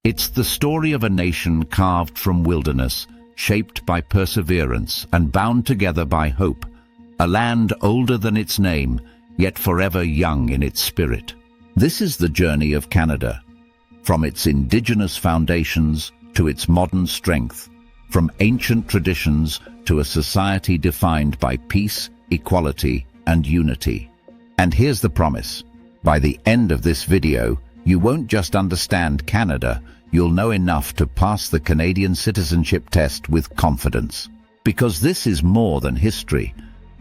It's the story of a nation carved from wilderness, shaped by perseverance and bound together by hope, a land older than its name, yet forever young in its spirit. This is the journey of Canada, from its indigenous foundations to its modern strength, from ancient traditions to a society defined by peace, equality, and unity. And here's the promise. By the end of this video, you won't just understand Canada, you'll know enough to pass the Canadian Citizenship Test with confidence. Because this is more than history.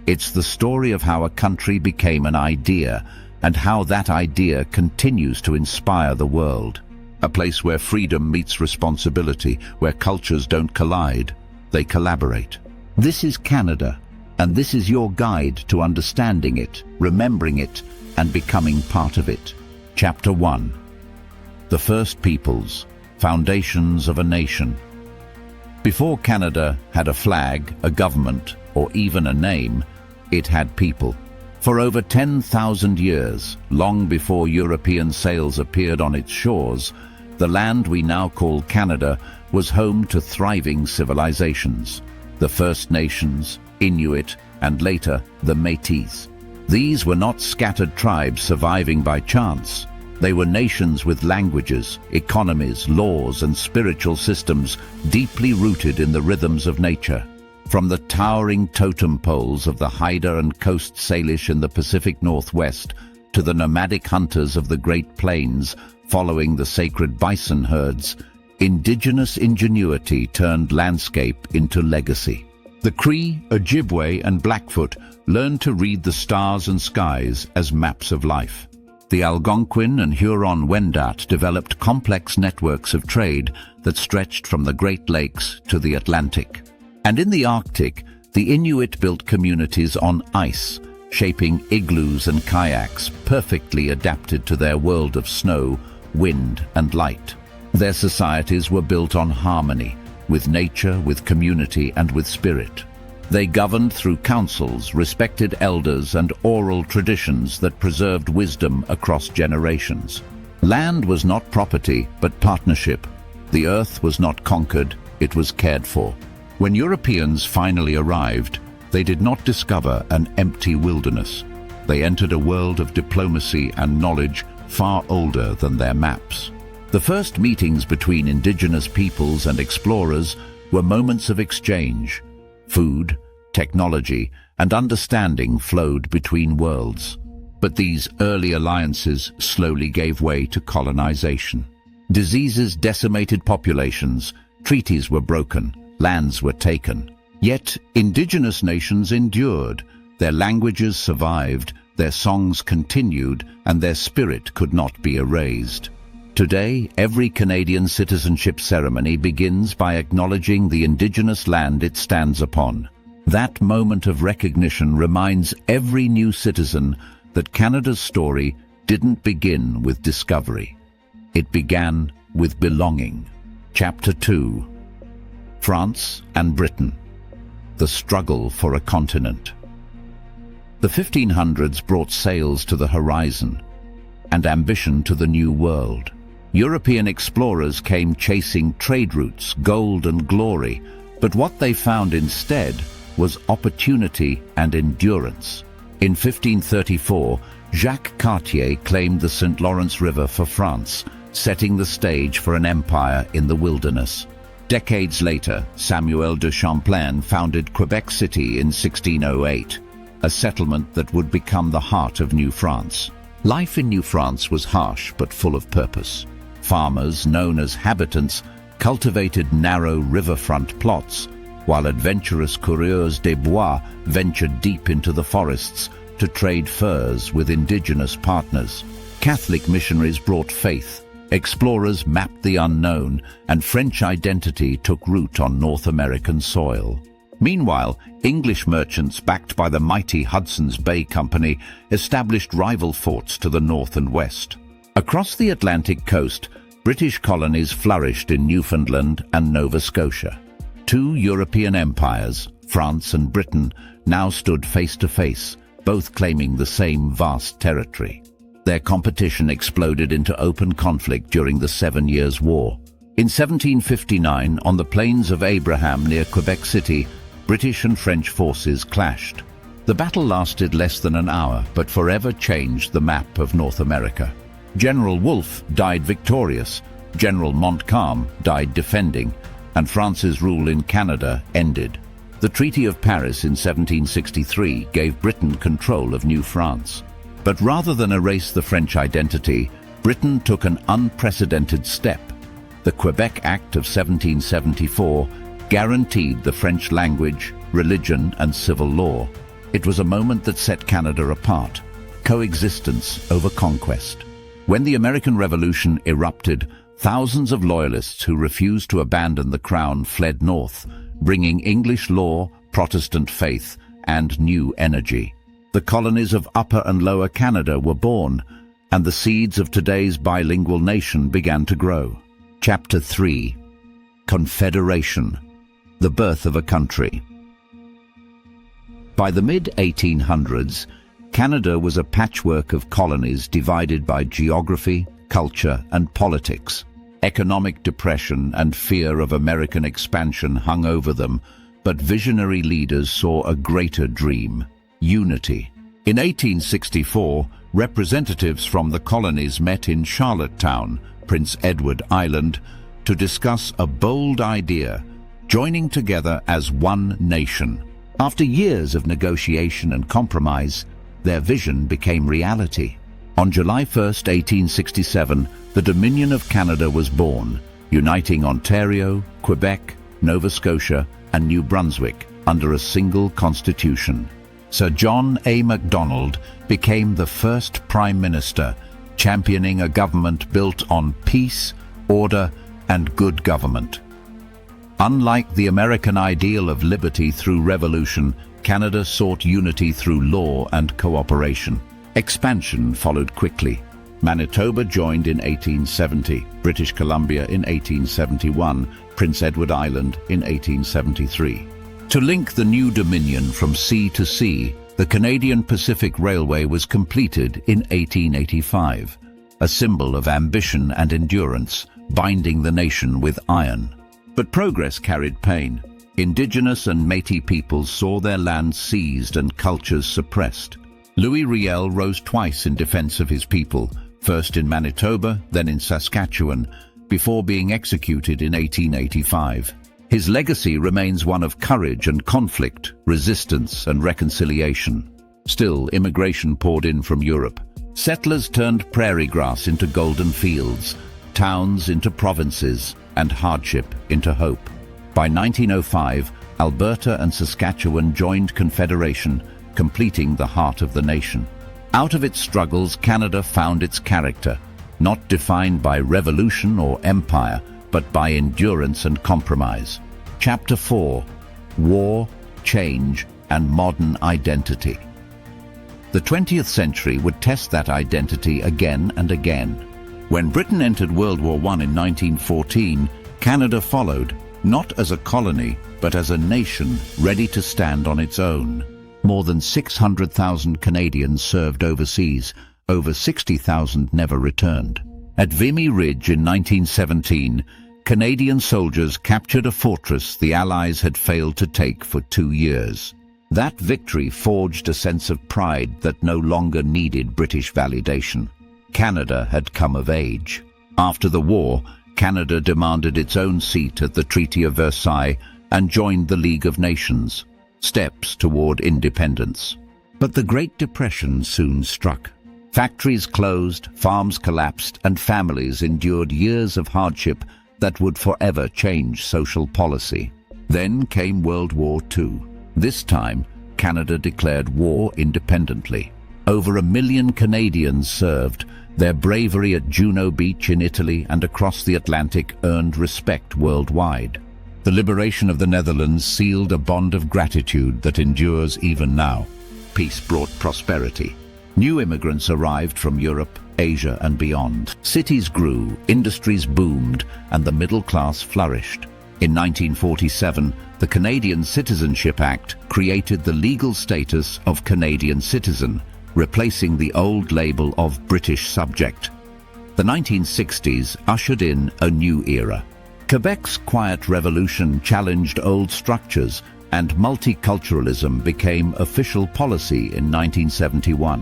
It's the story of how a country became an idea and how that idea continues to inspire the world. A place where freedom meets responsibility, where cultures don't collide, they collaborate. This is Canada, and this is your guide to understanding it, remembering it, and becoming part of it. Chapter 1. The First Peoples, Foundations of a Nation. Before Canada had a flag, a government, or even a name, it had people. For over 10,000 years, long before European sails appeared on its shores, the land we now call Canada was home to thriving civilizations. The First Nations, Inuit, and later the Métis. These were not scattered tribes surviving by chance. They were nations with languages, economies, laws, and spiritual systems deeply rooted in the rhythms of nature. From the towering totem poles of the Haida and Coast Salish in the Pacific Northwest to the nomadic hunters of the Great Plains following the sacred bison herds, indigenous ingenuity turned landscape into legacy. The Cree, Ojibwe, and Blackfoot learned to read the stars and skies as maps of life. The Algonquin and Huron-Wendat developed complex networks of trade that stretched from the Great Lakes to the Atlantic. And in the Arctic, the Inuit built communities on ice, shaping igloos and kayaks perfectly adapted to their world of snow, wind, and light. Their societies were built on harmony, with nature, with community, and with spirit. They governed through councils, respected elders, and oral traditions that preserved wisdom across generations. Land was not property, but partnership. The earth was not conquered, it was cared for. When Europeans finally arrived, they did not discover an empty wilderness. They entered a world of diplomacy and knowledge far older than their maps. The first meetings between indigenous peoples and explorers were moments of exchange. Food, technology, and understanding flowed between worlds. But these early alliances slowly gave way to colonization. Diseases decimated populations, treaties were broken, lands were taken. Yet indigenous nations endured, their languages survived, their songs continued, and their spirit could not be erased. Today, every Canadian citizenship ceremony begins by acknowledging the indigenous land it stands upon. That moment of recognition reminds every new citizen that Canada's story didn't begin with discovery. It began with belonging. Chapter 2. France and Britain. The struggle for a continent. The 1500s brought sails to the horizon and ambition to the New World. European explorers came chasing trade routes, gold and glory, but what they found instead was opportunity and endurance. In 1534, Jacques Cartier claimed the St. Lawrence River for France, setting the stage for an empire in the wilderness. Decades later, Samuel de Champlain founded Quebec City in 1608, a settlement that would become the heart of New France. Life in New France was harsh but full of purpose. Farmers, known as habitants, cultivated narrow riverfront plots, while adventurous coureurs des bois ventured deep into the forests to trade furs with indigenous partners. Catholic missionaries brought faith, explorers mapped the unknown, and French identity took root on North American soil. Meanwhile, English merchants backed by the mighty Hudson's Bay Company established rival forts to the north and west. Across the Atlantic coast, British colonies flourished in Newfoundland and Nova Scotia. Two European empires, France and Britain, now stood face to face, both claiming the same vast territory. Their competition exploded into open conflict during the 7 Years' War. In 1759, on the Plains of Abraham near Quebec City, British and French forces clashed. The battle lasted less than an hour, but forever changed the map of North America. General Wolfe died victorious, General Montcalm died defending, and France's rule in Canada ended. The Treaty of Paris in 1763 gave Britain control of New France. But rather than erase the French identity, Britain took an unprecedented step. The Quebec Act of 1774 guaranteed the French language, religion, and civil law. It was a moment that set Canada apart. Coexistence over conquest. When the American Revolution erupted, thousands of loyalists who refused to abandon the crown fled north, bringing English law, Protestant faith, and new energy. The colonies of Upper and Lower Canada were born, and the seeds of today's bilingual nation began to grow. Chapter 3. Confederation. The birth of a country. By the mid-1800s, Canada was a patchwork of colonies divided by geography, culture, and politics. Economic depression and fear of American expansion hung over them, but visionary leaders saw a greater dream: unity. In 1864, representatives from the colonies met in Charlottetown, Prince Edward Island, to discuss a bold idea: joining together as one nation. After years of negotiation and compromise, their vision became reality. On July 1, 1867, the Dominion of Canada was born, uniting Ontario, Quebec, Nova Scotia, and New Brunswick under a single constitution. Sir John A. Macdonald became the first Prime Minister, championing a government built on peace, order, and good government. Unlike the American ideal of liberty through revolution, Canada sought unity through law and cooperation. Expansion followed quickly. Manitoba joined in 1870, British Columbia in 1871, Prince Edward Island in 1873. To link the new Dominion from sea to sea, the Canadian Pacific Railway was completed in 1885, a symbol of ambition and endurance, binding the nation with iron. But progress carried pain. Indigenous and Métis peoples saw their lands seized and cultures suppressed. Louis Riel rose twice in defense of his people, first in Manitoba, then in Saskatchewan, before being executed in 1885. His legacy remains one of courage and conflict, resistance and reconciliation. Still, immigration poured in from Europe. Settlers turned prairie grass into golden fields, towns into provinces, and hardship into hope. By 1905, Alberta and Saskatchewan joined Confederation, completing the heart of the nation. Out of its struggles, Canada found its character, not defined by revolution or empire, but by endurance and compromise. Chapter 4. War, Change, and Modern Identity. The 20th century would test that identity again and again. When Britain entered World War I in 1914, Canada followed, not as a colony, but as a nation ready to stand on its own. More than 600,000 Canadians served overseas, over 60,000 never returned. At Vimy Ridge in 1917, Canadian soldiers captured a fortress the Allies had failed to take for 2 years. That victory forged a sense of pride that no longer needed British validation. Canada had come of age. After the war, Canada demanded its own seat at the Treaty of Versailles and joined the League of Nations, steps toward independence. But the Great Depression soon struck. Factories closed, farms collapsed, and families endured years of hardship that would forever change social policy. Then came World War II. This time, Canada declared war independently. Over 1 million Canadians served. Their bravery at Juno Beach in Italy and across the Atlantic earned respect worldwide. The liberation of the Netherlands sealed a bond of gratitude that endures even now. Peace brought prosperity. New immigrants arrived from Europe, Asia, and beyond. Cities grew, industries boomed, and the middle class flourished. In 1947, the Canadian Citizenship Act created the legal status of Canadian citizen, replacing the old label of British subject. The 1960s ushered in a new era. Quebec's quiet revolution challenged old structures, and multiculturalism became official policy in 1971.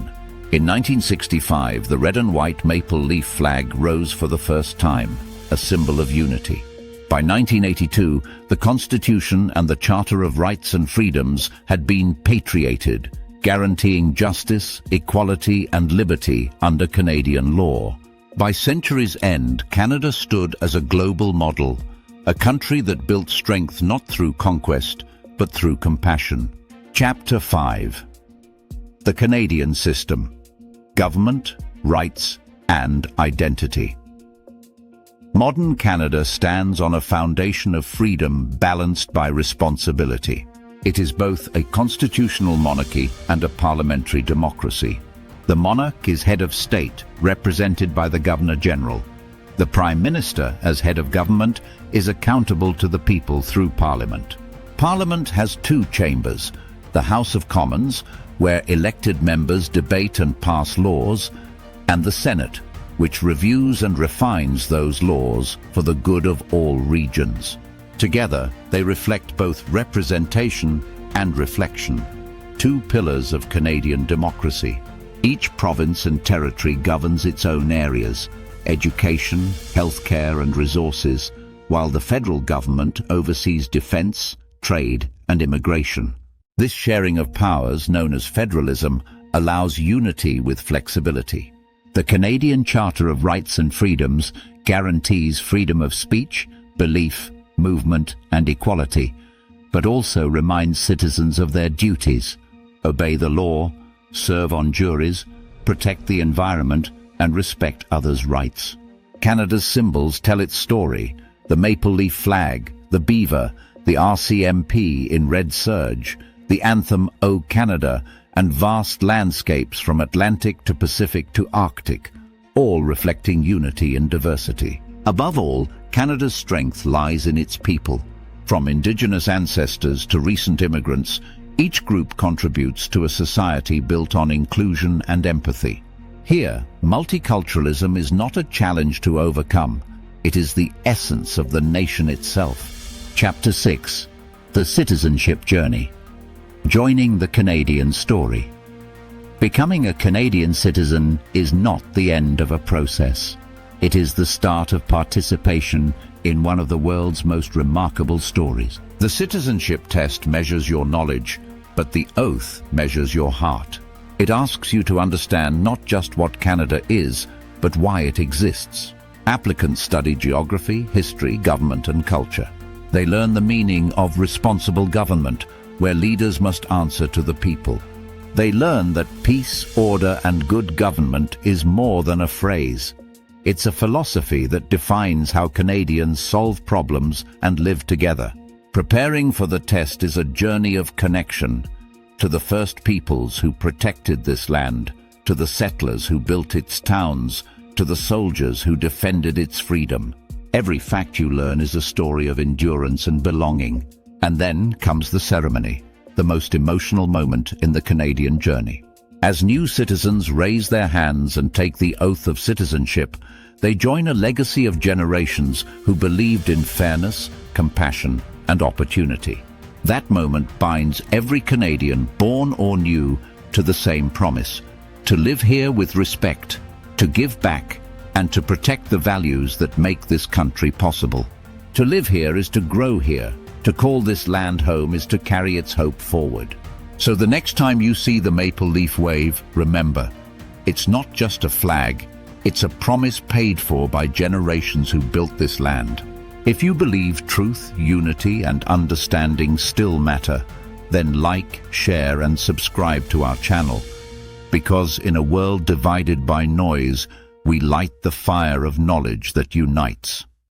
In 1965, the red and white maple leaf flag rose for the first time, a symbol of unity. By 1982, the Constitution and the Charter of Rights and Freedoms had been patriated, guaranteeing justice, equality and liberty under Canadian law. By century's end, Canada stood as a global model, a country that built strength not through conquest, but through compassion. Chapter 5. The Canadian System: Government, Rights, and Identity. Modern Canada stands on a foundation of freedom balanced by responsibility. It is both a constitutional monarchy and a parliamentary democracy. The monarch is head of state, represented by the Governor-General. The Prime Minister, as head of government, is accountable to the people through Parliament. Parliament has two chambers: the House of Commons, where elected members debate and pass laws, and the Senate, which reviews and refines those laws for the good of all regions. Together, they reflect both representation and reflection, two pillars of Canadian democracy. Each province and territory governs its own areas: education, healthcare and resources, while the federal government oversees defense, trade and immigration. This sharing of powers, known as federalism, allows unity with flexibility. The Canadian Charter of Rights and Freedoms guarantees freedom of speech, belief, movement and equality, but also reminds citizens of their duties: obey the law, serve on juries, protect the environment and respect others' rights. Canada's symbols tell its story: the maple leaf flag, the beaver, the RCMP in red serge, the anthem O Canada, and vast landscapes from Atlantic to Pacific to Arctic, all reflecting unity and diversity. Above all, Canada's strength lies in its people. From Indigenous ancestors to recent immigrants, each group contributes to a society built on inclusion and empathy. Here, multiculturalism is not a challenge to overcome. It is the essence of the nation itself. Chapter 6. The Citizenship Journey. Joining the Canadian Story. Becoming a Canadian citizen is not the end of a process. It is the start of participation in one of the world's most remarkable stories. The Citizenship Test measures your knowledge, but the oath measures your heart. It asks you to understand not just what Canada is, but why it exists. Applicants study geography, history, government and culture. They learn the meaning of responsible government, where leaders must answer to the people. They learn that peace, order and good government is more than a phrase. It's a philosophy that defines how Canadians solve problems and live together. Preparing for the test is a journey of connection to the first peoples who protected this land, to the settlers who built its towns, to the soldiers who defended its freedom. Every fact you learn is a story of endurance and belonging. And then comes the ceremony, the most emotional moment in the Canadian journey. As new citizens raise their hands and take the oath of citizenship, they join a legacy of generations who believed in fairness, compassion, and opportunity. That moment binds every Canadian, born or new, to the same promise: to live here with respect, to give back, and to protect the values that make this country possible. To live here is to grow here. To call this land home is to carry its hope forward. So the next time you see the maple leaf wave, remember, it's not just a flag, it's a promise paid for by generations who built this land. If you believe truth, unity, and understanding still matter, then like, share, and subscribe to our channel. Because in a world divided by noise, we light the fire of knowledge that unites.